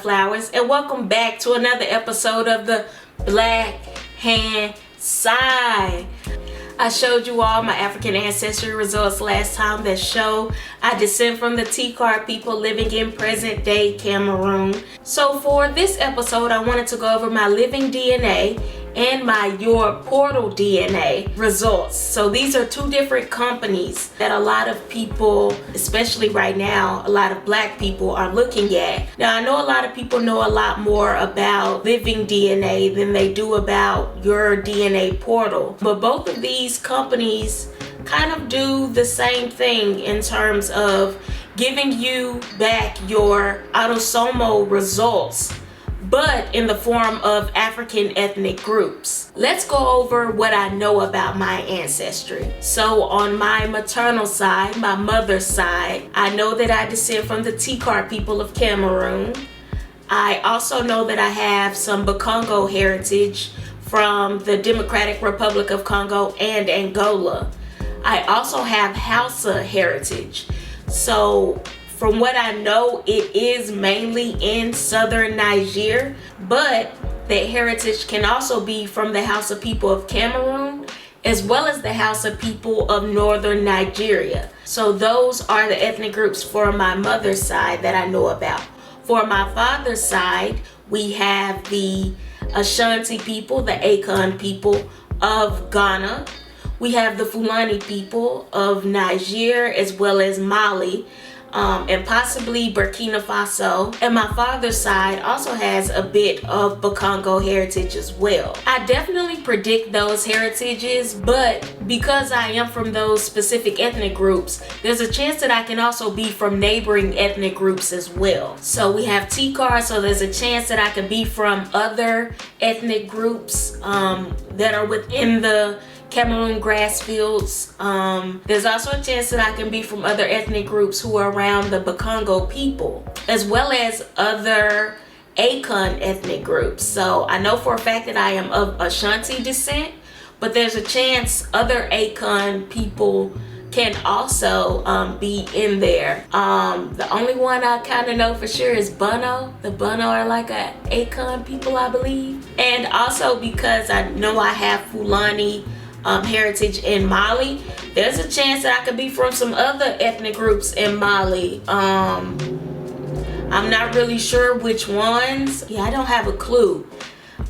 Flowers, and welcome back to another episode of the Black Hand Side. I showed you all my African ancestry results last time that show I descend from the T-card people living in present day Cameroon. So for this episode, I wanted to go over my living DNA and my yourDNAportal DNA results. So these are two different companies that a lot of people, especially right now, a lot of black people are looking at. Now I know a lot of people know a lot more about living DNA than they do about yourDNAportal, but both of these companies kind of do the same thing in terms of giving you back your autosomal results, but in the form of African ethnic groups. Let's go over what I know about my ancestry. So on my maternal side, my mother's side, I know that I descend from the T-card people of Cameroon. I also know that I have some Bakongo heritage from the Democratic Republic of Congo and Angola. I also have Hausa heritage. So from what I know, it is mainly in southern Niger, but that heritage can also be from the Hausa people of Cameroon, as well as the Hausa people of northern Nigeria. So those are the ethnic groups for my mother's side that I know about. For my father's side, we have the Ashanti people, the Akan people of Ghana. We have the Fulani people of Niger, as well as Mali, and possibly Burkina Faso. And my father's side also has a bit of Bakongo heritage as well. I definitely predict those heritages, but because I am from those specific ethnic groups, there's a chance that I can also be from neighboring ethnic groups as well. So we have T-card, so there's a chance that I can be from other ethnic groups that are within the Cameroon grass fields. There's also a chance that I can be from other ethnic groups who are around the Bakongo people, as well as other Akan ethnic groups. So I know for a fact that I am of Ashanti descent, but there's a chance other Akan people can also be in there. The only one I kind of know for sure is Bono. The Bono are like a Akan people, I believe. And also because I know I have Fulani heritage in Mali, there's a chance that I could be from some other ethnic groups in Mali. I'm not really sure which ones. Yeah, I don't have a clue.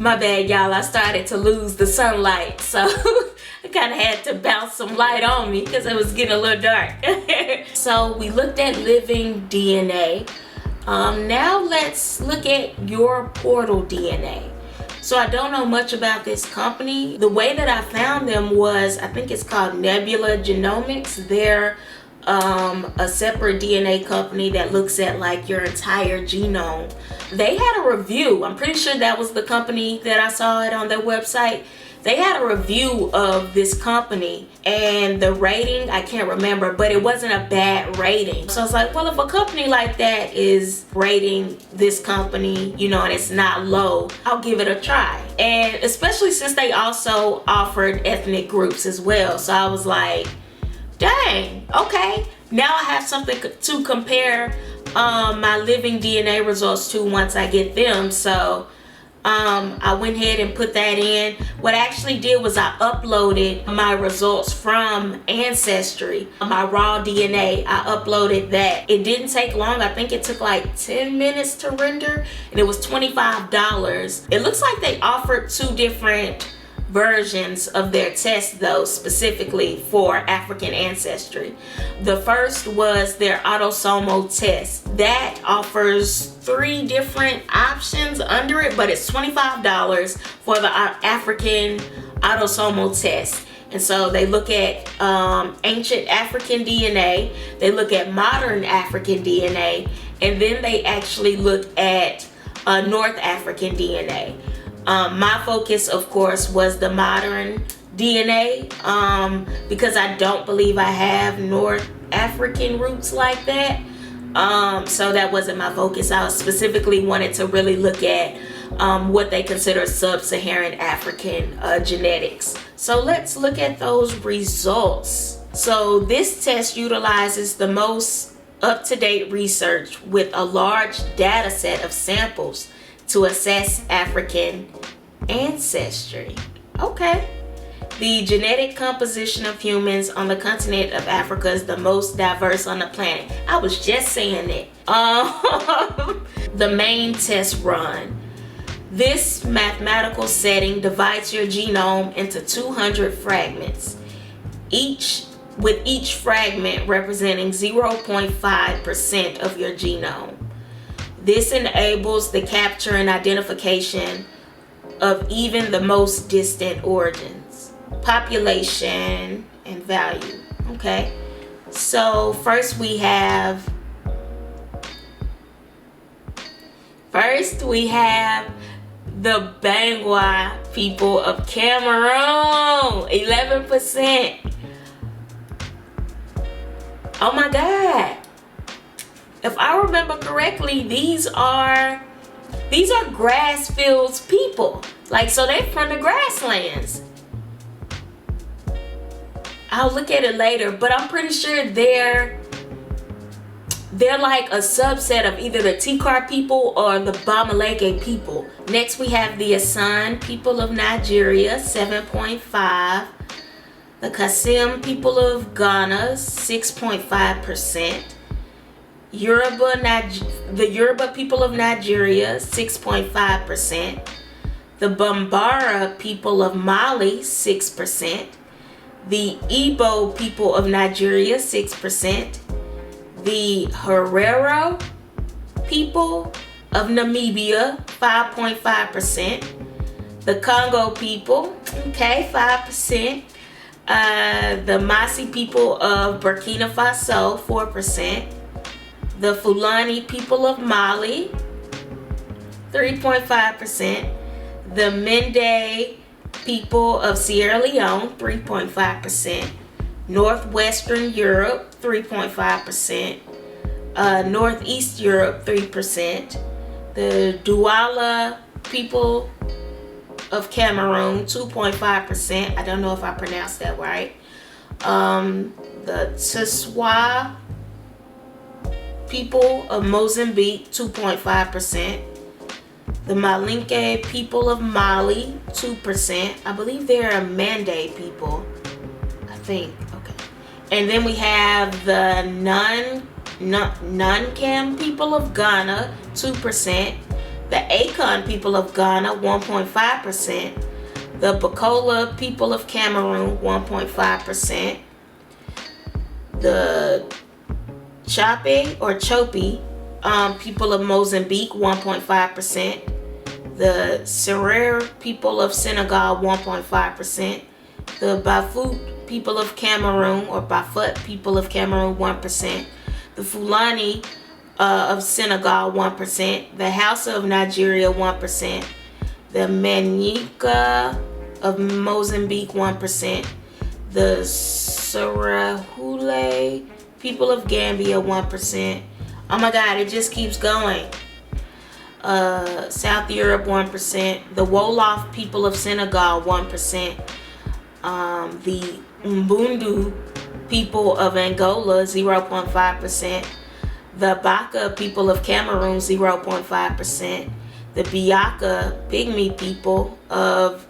My bad, y'all. I started to lose the sunlight, so I kind of had to bounce some light on me because it was getting a little dark. So we looked at living DNA. Now let's look at yourDNAportal DNA. So I don't know much about this company. The way that I found them was, I think it's called Nebula Genomics. They're a separate DNA company that looks at like your entire genome. They had a review. I'm pretty sure that was the company that I saw it on their website. They had a review of this company, and the rating, I can't remember, but it wasn't a bad rating. So I was like, well, if a company like that is rating this company, you know, and it's not low, I'll give it a try. And especially since they also offered ethnic groups as well. So I was like, dang, okay. Now I have something to compare my living DNA results to once I get them. So I went ahead and put that in. What I actually did was I uploaded my results from Ancestry, my raw DNA. I uploaded that. It didn't take long. I think it took like 10 minutes to render, and it was $25. It looks like they offered two different versions of their test though, specifically for African ancestry. The first was their autosomal test. That offers 3 different options under it, but it's $25 for the African autosomal test. And so they look at ancient African DNA, they look at modern African DNA, and then they actually look at North African DNA. My focus, of course, was the modern DNA because I don't believe I have North African roots like that. So that wasn't my focus. I specifically wanted to really look at what they consider sub-Saharan African genetics. So let's look at those results. So this test utilizes the most up-to-date research with a large data set of samples to assess African ancestry. Okay. The genetic composition of humans on the continent of Africa is the most diverse on the planet. I was just saying it. The main test run. This mathematical setting divides your genome into 200 fragments, with each fragment representing 0.5% of your genome. This enables the capture and identification of even the most distant origins. Population and value. Okay, so first we have the Bangwa people of Cameroon, 11%. Oh my God. If I remember correctly, these are grass fields people. Like, so they're from the grasslands. I'll look at it later, but I'm pretty sure they're like a subset of either the Tikar people or the Bamaleke people. Next we have the Asan people of Nigeria, 7.5. The Kasim people of Ghana, 6.5%. The Yoruba people of Nigeria, 6.5%. The Bambara people of Mali, 6%. The Igbo people of Nigeria, 6%. The Herero people of Namibia, 5.5%. The Congo people, okay, 5%. The Masi people of Burkina Faso, 4%. The Fulani people of Mali, 3.5%. The Mende people of Sierra Leone, 3.5%. Northwestern Europe, 3.5%. Northeast Europe, 3%. The Douala people of Cameroon, 2.5%. I don't know if I pronounced that right. The Tswa people of Mozambique, 2.5%. The Malinke people of Mali, 2%. I believe they're Mande people. I think. Okay. And then we have the Nuncam people of Ghana, 2%. The Akon people of Ghana, 1.5%. The Bakola people of Cameroon, 1.5%. The Chopi people of Mozambique, 1.5%. The Serer people of Senegal, 1.5%. The Bafut people of Cameroon, or Bafut people of Cameroon, 1%. The Fulani of Senegal, 1%. The Hausa of Nigeria, 1%. The Manyika of Mozambique, 1%. The Sarahule people of Gambia, 1%. Oh my God, it just keeps going. South Europe, 1%. The Wolof people of Senegal, 1%. The Mbundu people of Angola, 0.5%. The Baka people of Cameroon, 0.5%. The Biaka Pygmy people of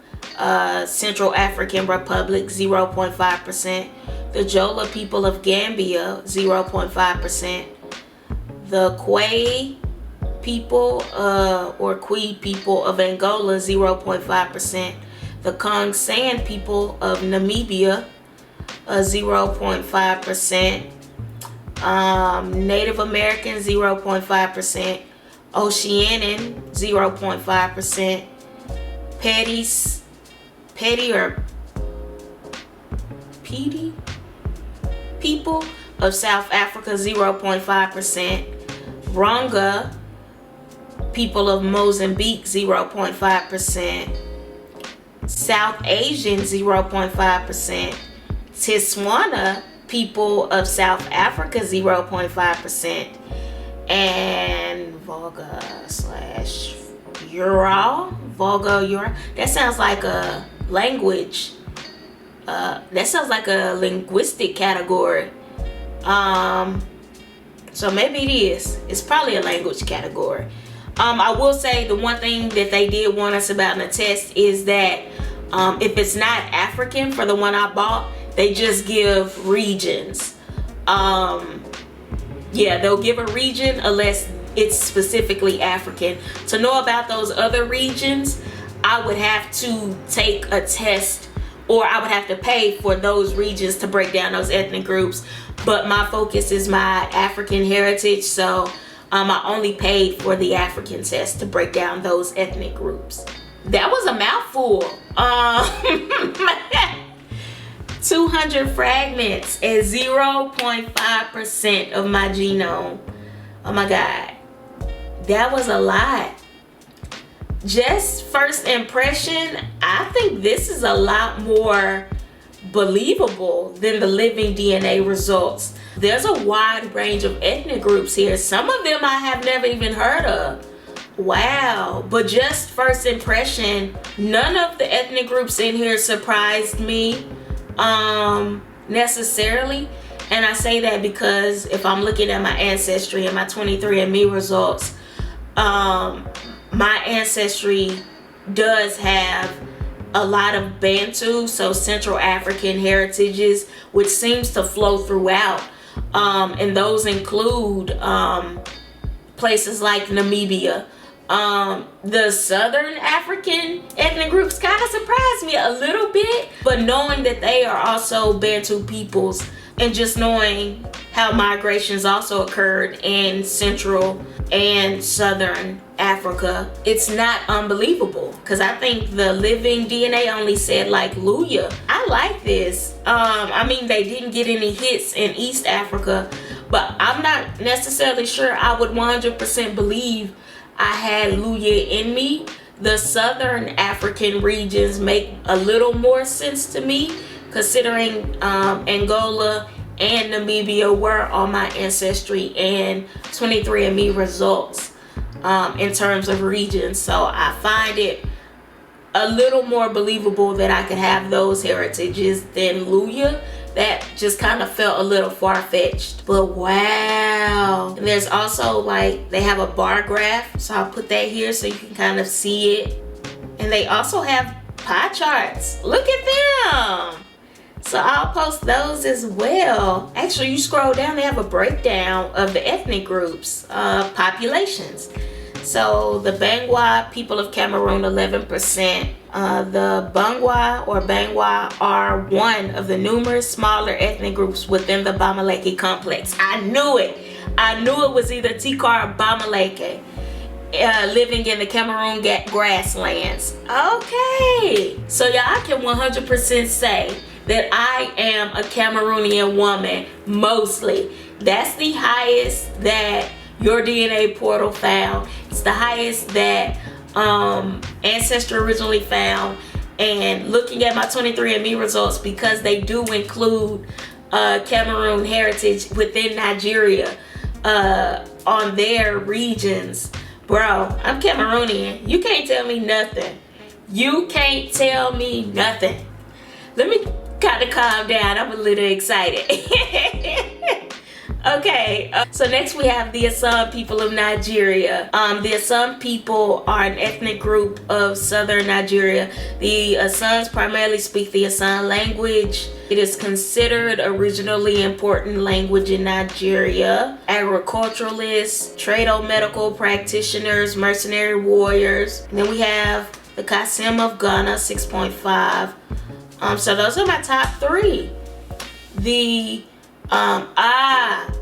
Central African Republic, 0.5%. The Jola people of Gambia, 0.5%. The Kwe people or Kwi people of Angola, 0.5%. The Kong San people of Namibia, 0.5%. Native American, 0.5%. Oceanian, 0.5%. Pedi people of South Africa, 0.5%. Ronga people of Mozambique, 0.5%. South Asian, 0.5%. Tswana people of South Africa, 0.5%. And Volga Ural. That sounds like a language. That sounds like a linguistic category. So maybe it is. It's probably a language category. I will say the one thing that they did warn us about in the test is that if it's not African for the one I bought, they just give regions. Yeah, they'll give a region unless it's specifically African. To know about those other regions, I would have to take a test, or I would have to pay for those regions to break down those ethnic groups. But my focus is my African heritage, so I only paid for the African test to break down those ethnic groups. That was a mouthful. 200 fragments at 0.5% of my genome. Oh my God, that was a lot. Just first impression, I think this is a lot more believable than the living DNA results. There's a wide range of ethnic groups here. Some of them I have never even heard of. Wow. But just first impression, none of the ethnic groups in here surprised me necessarily. And I say that because if I'm looking at my Ancestry and my 23andMe results, my Ancestry does have a lot of Bantu, so Central African heritages, which seems to flow throughout. And those include places like Namibia. The Southern African ethnic groups kind of surprised me a little bit, but knowing that they are also Bantu peoples and just knowing how migrations also occurred in Central and Southern Africa, it's not unbelievable, because I think the living DNA only said like Luya. I like this. I mean, they didn't get any hits in East Africa, but I'm not necessarily sure I would 100% believe I had Luya in me. The Southern African regions make a little more sense to me, considering Angola and Namibia were on my Ancestry and 23andMe results in terms of regions. So I find it a little more believable that I could have those heritages than Luya. That just kind of felt a little far-fetched, but wow. And there's also like, they have a bar graph, so I'll put that here so you can kind of see it. And they also have pie charts. Look at them. So I'll post those as well. Actually, you scroll down, they have a breakdown of the ethnic groups, populations. So the Bangwa people of Cameroon, 11%. The Bangwa or Bangwa are one of the numerous smaller ethnic groups within the Bamileke complex. I knew it. I knew it was either Tikar or Bamileke, living in the Cameroon grasslands. Okay. So y'all can 100% say that I am a Cameroonian woman, mostly. That's the highest that yourDNAportal found. It's the highest that Ancestry originally found. And looking at my 23andMe results, because they do include Cameroon heritage within Nigeria on their regions, bro, I'm Cameroonian. You can't tell me nothing. You can't tell me nothing. Let me kind of calm down. I'm a little excited. Okay, so next we have the Assam people of Nigeria. The Assam people are an ethnic group of southern Nigeria. The Assams primarily speak the Assam language. It is considered a regionally important language in Nigeria. Agriculturalists, trado-medical practitioners, mercenary warriors. And then we have the Kasim of Ghana, 6.5. So those are my top three. The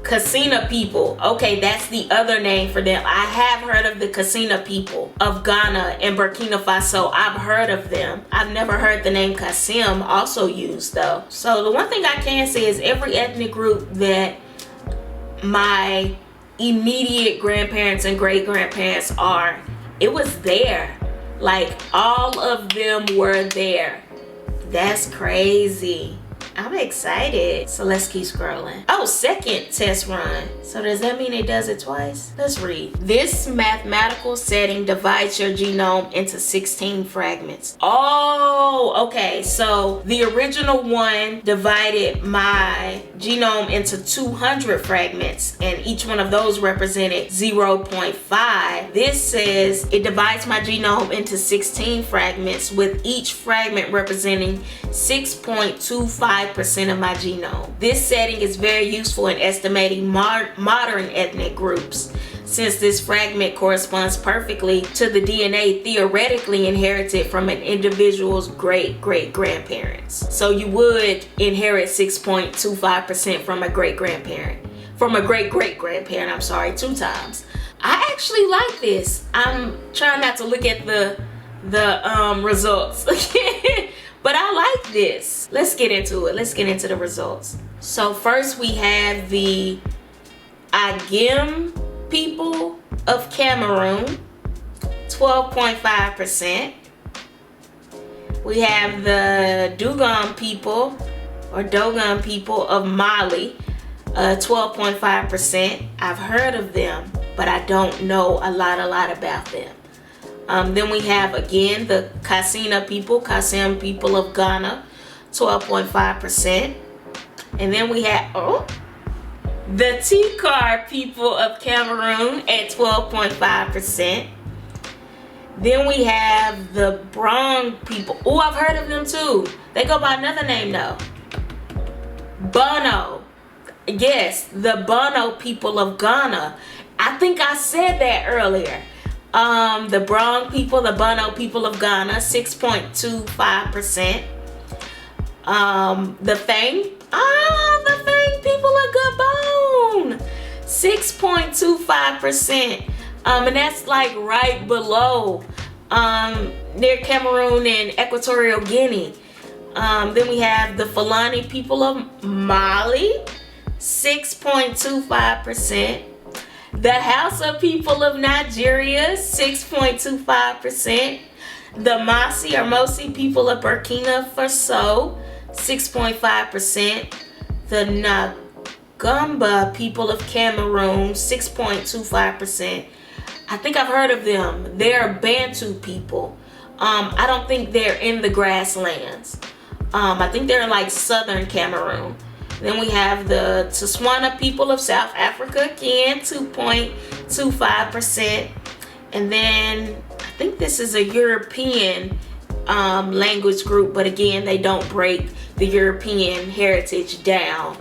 Kassina people. Okay, that's the other name for them. I have heard of the Kassina people of Ghana and Burkina Faso. I've heard of them. I've never heard the name Kassim also used though. So the one thing I can say is every ethnic group that my immediate grandparents and great grandparents are, it was there. Like all of them were there. That's crazy. I'm excited. So let's keep scrolling. Oh, second test run. So does that mean it does it twice? Let's read. This mathematical setting divides your genome into 16 fragments. Oh, okay. So the original one divided my genome into 200 fragments, and each one of those represented 0.5. This says it divides my genome into 16 fragments, with each fragment representing 6.25% of my genome. This setting is very useful in estimating modern ethnic groups, since this fragment corresponds perfectly to the DNA theoretically inherited from an individual's great-great-grandparents. So you would inherit 6.25% from a great-grandparent. From a great-great-grandparent, I'm sorry, 2 times. I actually like this. I'm trying not to look at the results. But I like this. Let's get into it. Let's get into the results. So first we have the Agim people of Cameroon, 12.5%. We have the Dogon people of Mali, 12.5%. I've heard of them, but I don't know a lot about them. Then we have again the Kassam people of Ghana, 12.5%. And then we have the Tikar people of Cameroon at 12.5%. Then we have the Brong people. Oh, I've heard of them too. They go by another name though. Bono. Yes, the Bono people of Ghana. I think I said that earlier. The Brong people, the Bono people of Ghana, 6.25%. The Fang people of Gabon, 6.25%. And that's like right below near Cameroon and Equatorial Guinea. Then we have the Fulani people of Mali, 6.25%. The Hausa people of Nigeria, 6.25%. The Mosi people of Burkina Faso, 6.5%. The Ngamba people of Cameroon, 6.25%. I think I've heard of them. They're Bantu people. I don't think they're in the grasslands. I think they're in like southern Cameroon. Then we have the Tswana people of South Africa, again, 2.25%. And then I think this is a European language group, but again, they don't break the European heritage down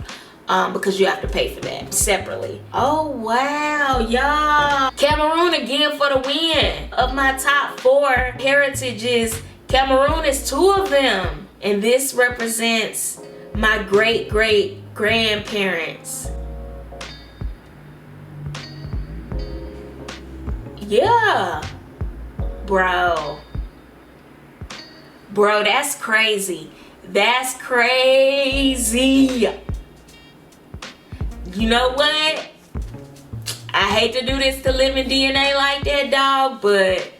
because you have to pay for that separately. Oh, wow, y'all. Cameroon again for the win. Of my top 4 heritages, Cameroon is 2 of them. And this represents my great-great-grandparents. Yeah. Bro, that's crazy. That's crazy. You know what? I hate to do this to living DNA like that, dog, but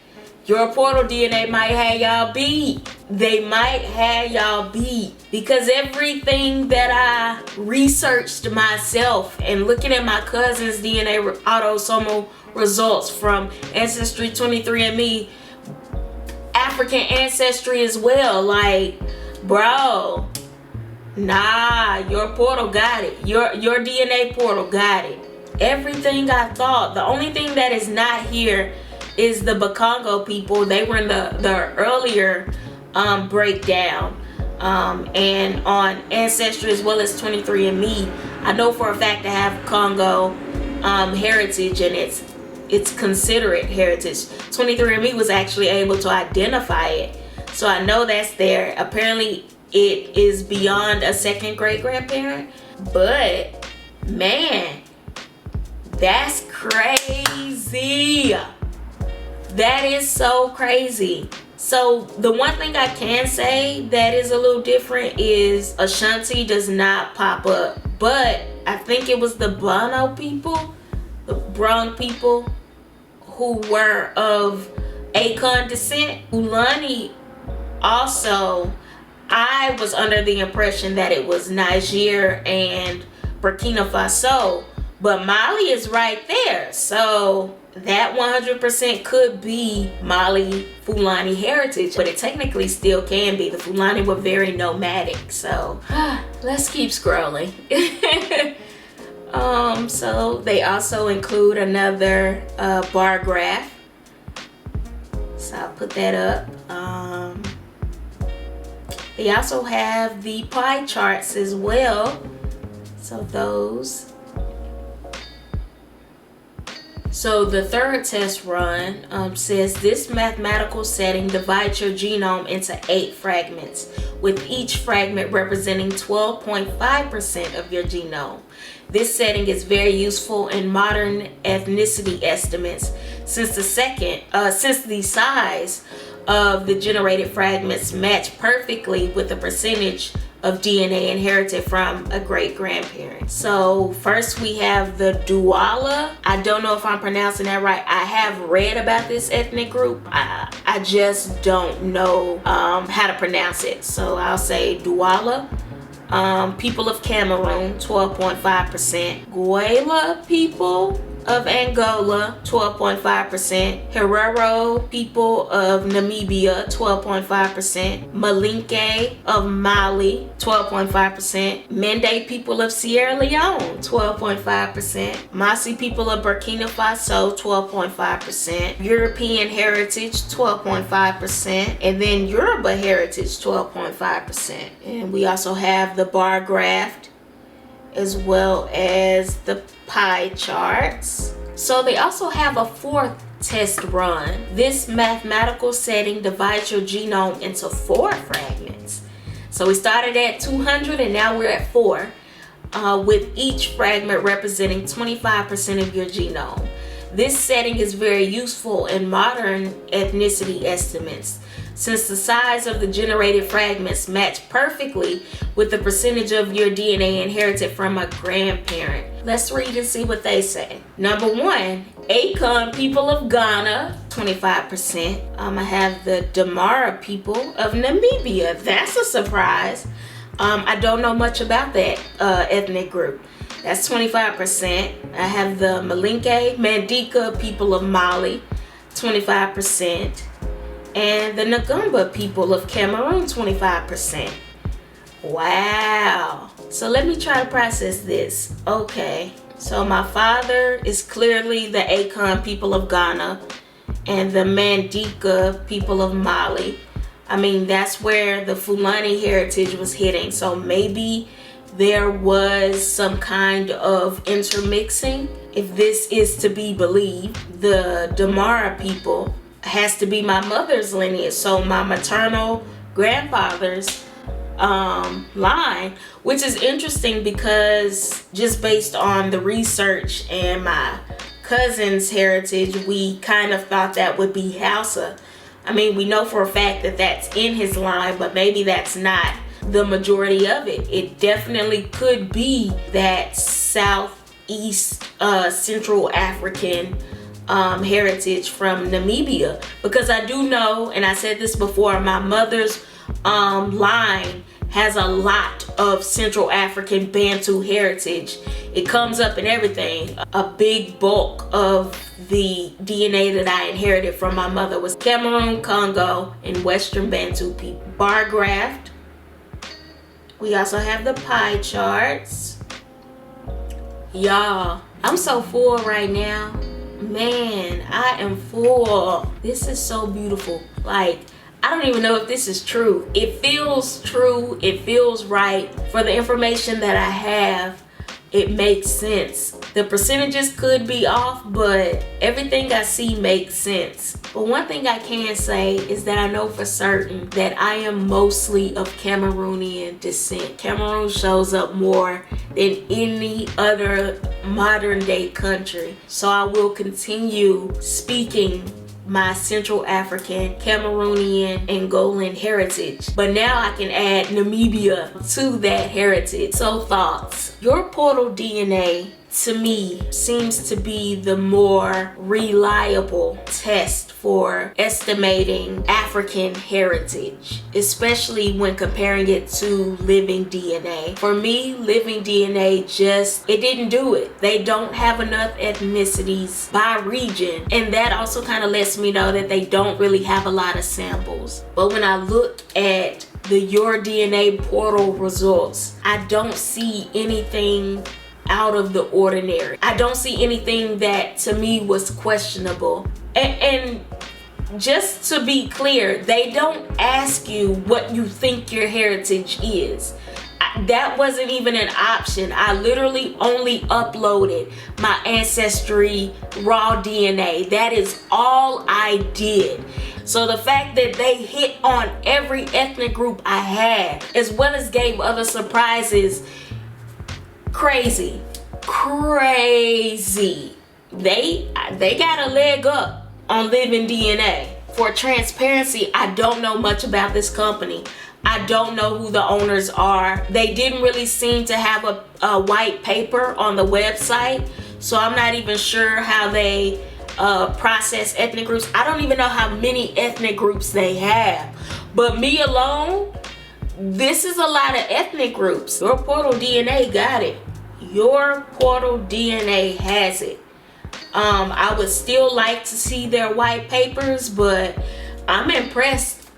yourDNAportal DNA might have y'all beat. They might have y'all beat, because everything that I researched myself and looking at my cousin's DNA autosomal results from Ancestry 23andMe, African Ancestry as well, like, bro, nah, yourDNAportal got it. yourDNAportal got it. Everything I thought. The only thing that is not here is the Bakongo people. They were in the earlier breakdown, and on Ancestry as well as 23andMe. I know for a fact I have Congo heritage, and it's considered heritage. 23andMe was actually able to identify it, so I know that's there. Apparently it is beyond a second great-grandparent, but man, that's crazy. That is so crazy. So the one thing I can say that is a little different is Ashanti does not pop up, but I think it was the Bono people, the brown people who were of Akon descent. Fulani also, I was under the impression that it was Niger and Burkina Faso, but Mali is right there. So that 100% could be Mali Fulani heritage, but it technically still can be. The Fulani were very nomadic. So let's keep scrolling. So they also include another bar graph. So I'll put that up. They also have the pie charts as well. So those. So the third test run says this mathematical setting divides your genome into 8 fragments, with each fragment representing 12.5% of your genome. This setting is very useful in modern ethnicity estimates since the size of the generated fragments match perfectly with the percentage of DNA inherited from a great grandparent. So first we have the Douala. I don't know if I'm pronouncing that right. I have read about this ethnic group. I just don't know how to pronounce it. So I'll say Douala. People of Cameroon, 12.5%. Guayla people of Angola, 12.5%. Herero people of Namibia, 12.5%. Malinke of Mali, 12.5%. Mende people of Sierra Leone, 12.5%. Masi people of Burkina Faso, 12.5%. European heritage, 12.5%. And then Yoruba heritage, 12.5%. And we also have the bar graph as well as the pie charts. So they also have a fourth test run. This mathematical setting divides your genome into 4 fragments. So we started at 200 and now we're at 4, with each fragment representing 25% of your genome. This setting is very useful in modern ethnicity estimates since the size of the generated fragments match perfectly with the percentage of your DNA inherited from a grandparent. Let's read and see what they say. Number 1, Akan people of Ghana, 25%. I have the Damara people of Namibia. That's a surprise. I don't know much about that ethnic group. That's 25%. I have the Malinke Mandika people of Mali, 25%. And the Ngumba people of Cameroon, 25%. Wow. So let me try to process this. Okay. So my father is clearly the Akan people of Ghana and the Mandika people of Mali. I mean, that's where the Fulani heritage was hitting. So maybe there was some kind of intermixing. If this is to be believed, the Damara people has to be my mother's lineage, so my maternal grandfather's line, which is interesting because just based on the research and my cousin's heritage, we kind of thought that would be Hausa. I mean, we know for a fact that that's in his line, but maybe that's not the majority of it. It definitely could be that Southeast Central African heritage from Namibia, because I do know, and I said this before, my mother's line has a lot of Central African Bantu heritage. It comes up in everything. A big bulk of the DNA that I inherited from my mother was Cameroon, Congo, and Western Bantu people. Bar graph. We also have the pie charts. Y'all, I'm so full right now. Man, I am full. This is so beautiful. Like, I don't even know if this is true. It feels true. It feels right. For the information that I have, it makes sense. The percentages could be off, but everything I see makes sense. But one thing I can say is that I know for certain that I am mostly of Cameroonian descent. Cameroon shows up more than any other modern day country. So I will continue speaking my Central African, Cameroonian, Angolan heritage. But now I can add Namibia to that heritage. So thoughts. yourDNA to me seems to be the more reliable test for estimating African heritage, especially when comparing it to living DNA. For me, living DNA it didn't do it. They don't have enough ethnicities by region, and that also kind of lets me know that they don't really have a lot of samples. But when I look at the yourDNAportal results, I don't see anything out of the ordinary. I don't see anything that to me was questionable. And just to be clear, they don't ask you what you think your heritage is. That wasn't even an option. I literally only uploaded my Ancestry raw DNA. That is all I did. So the fact that they hit on every ethnic group I had, as well as gave other surprises, crazy. They got a leg up on living DNA. For transparency, I don't know much about this company. I don't know who the owners are. They didn't really seem to have a white paper on the website, so I'm not even sure how they process ethnic groups. I don't even know how many ethnic groups they have. But me alone, this is a lot of ethnic groups. yourPortal DNA got it. yourPortal DNA has it. I would still like to see their white papers, but I'm impressed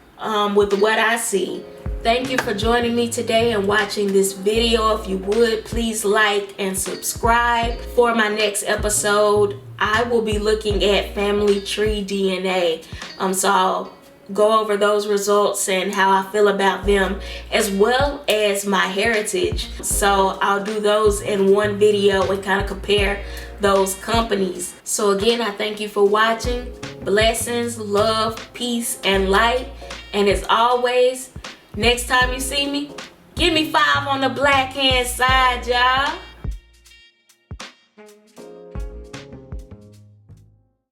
with what I see. Thank you for joining me today and watching this video. If you would, please like and subscribe. For my next episode, I will be looking at family tree DNA. So I'll go over those results and how I feel about them, as well as my heritage. So I'll do those in one video and kind of compare those companies. So again, I thank you for watching. Blessings, love, peace, and light. And as always, next time you see me, give me 5 on the black hand side, y'all.